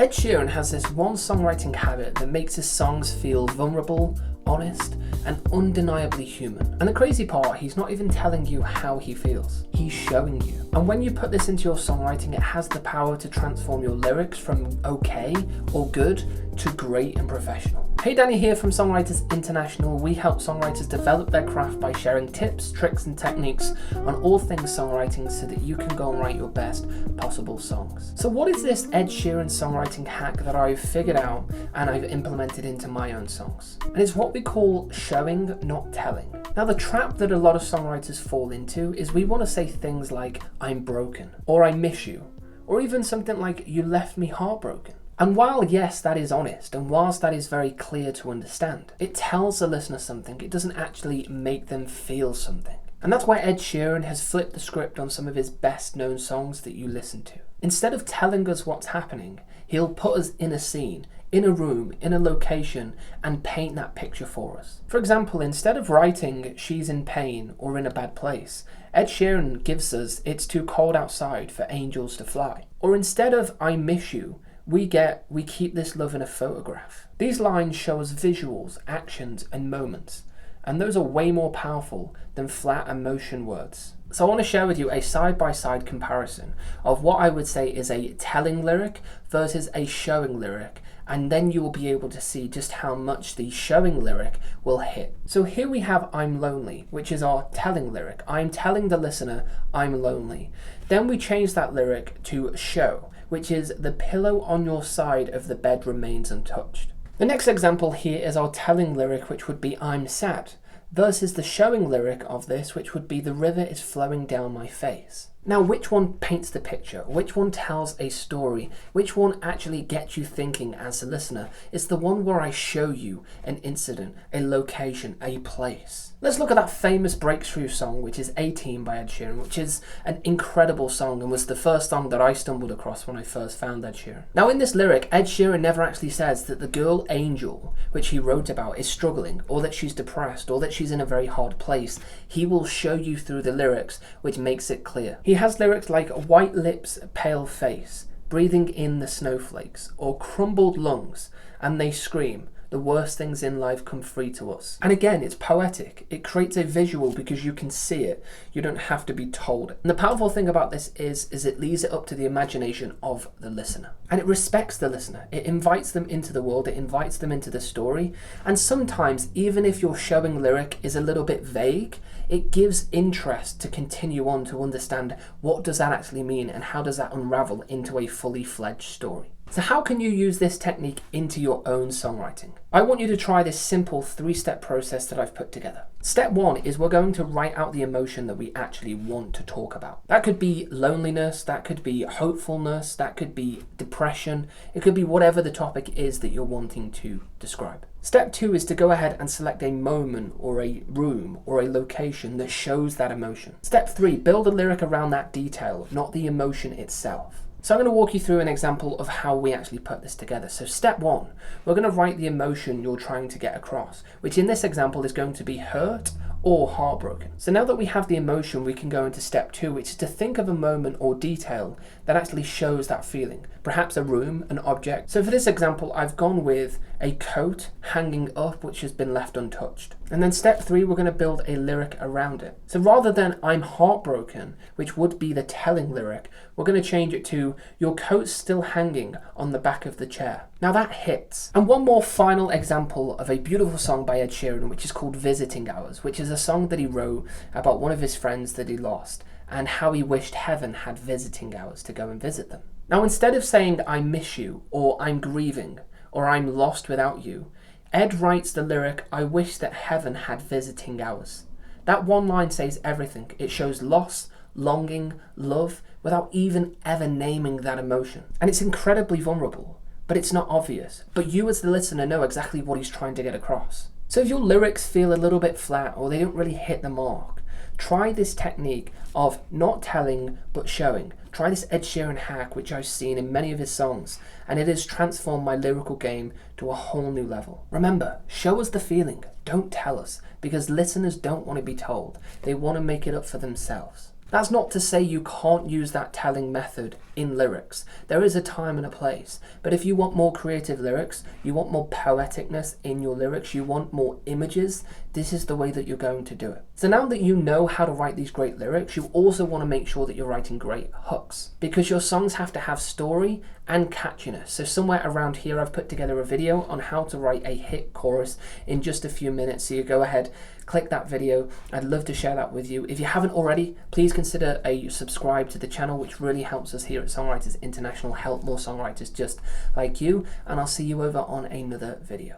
Ed Sheeran has this one songwriting habit that makes his songs feel vulnerable, honest, and undeniably human. And the crazy part, he's not even telling you how he feels, he's showing you. And when you put this into your songwriting, it has the power to transform your lyrics from okay or good to great and professional. Hey, Danny here from Songwriters International. We help songwriters develop their craft by sharing tips, tricks, and techniques on all things songwriting so that you can go and write your best possible songs. So what is this Ed Sheeran songwriting hack that I've figured out and I've implemented into my own songs? And it's what we call showing, not telling. Now, the trap that a lot of songwriters fall into is we want to say things like, I'm broken, or I miss you, or even something like, you left me heartbroken. And while yes, that is honest, and whilst that is very clear to understand, it tells the listener something. It doesn't actually make them feel something. And that's why Ed Sheeran has flipped the script on some of his best known songs that you listen to. Instead of telling us what's happening, he'll put us in a scene, in a room, in a location, and paint that picture for us. For example, instead of writing, she's in pain or in a bad place, Ed Sheeran gives us, it's too cold outside for angels to fly. Or instead of, I miss you, we keep this love in a photograph. These lines show us visuals, actions, and moments, and those are way more powerful than flat emotion words. So I want to share with you a side-by-side comparison of what I would say is a telling lyric versus a showing lyric, and then you will be able to see just how much the showing lyric will hit. So here we have I'm lonely, which is our telling lyric. I'm telling the listener I'm lonely. Then we change that lyric to show, which is the pillow on your side of the bed remains untouched. The next example here is our telling lyric, which would be I'm sad, versus the showing lyric of this, which would be the river is flowing down my face. Now, which one paints the picture? Which one tells a story? Which one actually gets you thinking as a listener? It's the one where I show you an incident, a location, a place. Let's look at that famous breakthrough song, which is 18 by Ed Sheeran, which is an incredible song and was the first song that I stumbled across when I first found Ed Sheeran. Now, in this lyric, Ed Sheeran never actually says that the girl Angel, which he wrote about, is struggling, or that she's depressed, or that she's in a very hard place. He will show you through the lyrics, which makes it clear. He has lyrics like white lips, pale face, breathing in the snowflakes, or crumbled lungs, and they scream, the worst things in life come free to us. And again, it's poetic. It creates a visual because you can see it. You don't have to be told it. And the powerful thing about this is it leaves it up to the imagination of the listener. And it respects the listener. It invites them into the world. It invites them into the story. And sometimes, even if your showing lyric is a little bit vague, it gives interest to continue on to understand what does that actually mean and how does that unravel into a fully fledged story. So how can you use this technique into your own songwriting? I want you to try this simple 3-step process that I've put together. Step 1 is we're going to write out the emotion that we actually want to talk about. That could be loneliness, that could be hopefulness, that could be depression, it could be whatever the topic is that you're wanting to describe. Step 2 is to go ahead and select a moment or a room or a location that shows that emotion. Step 3, build a lyric around that detail, not the emotion itself. So I'm going to walk you through an example of how we actually put this together. So step 1, we're going to write the emotion you're trying to get across, which in this example is going to be hurt or heartbroken. So now that we have the emotion, we can go into step 2, which is to think of a moment or detail that actually shows that feeling. Perhaps a room, an object. So for this example, I've gone with a coat hanging up, which has been left untouched. And then step 3, we're going to build a lyric around it. So rather than I'm heartbroken, which would be the telling lyric, we're going to change it to your coat's still hanging on the back of the chair. Now that hits. And one more final example of a beautiful song by Ed Sheeran, which is called Visiting Hours, which is a song that he wrote about one of his friends that he lost and how he wished heaven had visiting hours to go and visit them. Now, instead of saying I miss you, or I'm grieving, or I'm lost without you, Ed writes the lyric, I wish that heaven had visiting hours. That one line says everything. It shows loss, longing, love, without even ever naming that emotion. And it's incredibly vulnerable, but it's not obvious. But you as the listener know exactly what he's trying to get across. So if your lyrics feel a little bit flat or they don't really hit the mark, try this technique of not telling but showing. Try this Ed Sheeran hack, which I've seen in many of his songs, and it has transformed my lyrical game to a whole new level. Remember, show us the feeling, don't tell us, because listeners don't want to be told. They want to make it up for themselves. That's not to say you can't use that telling method in lyrics. There is a time and a place. But if you want more creative lyrics, you want more poeticness in your lyrics, you want more images, this is the way that you're going to do it. So now that you know how to write these great lyrics, you also want to make sure that you're writing great hooks, because your songs have to have story and catchiness. So somewhere around here I've put together a video on how to write a hit chorus in just a few minutes, so you go ahead, click that video. I'd love to share that with you. If you haven't already, please consider a subscribe to the channel, which really helps us here at Songwriters International help more songwriters just like you, and I'll see you over on another video.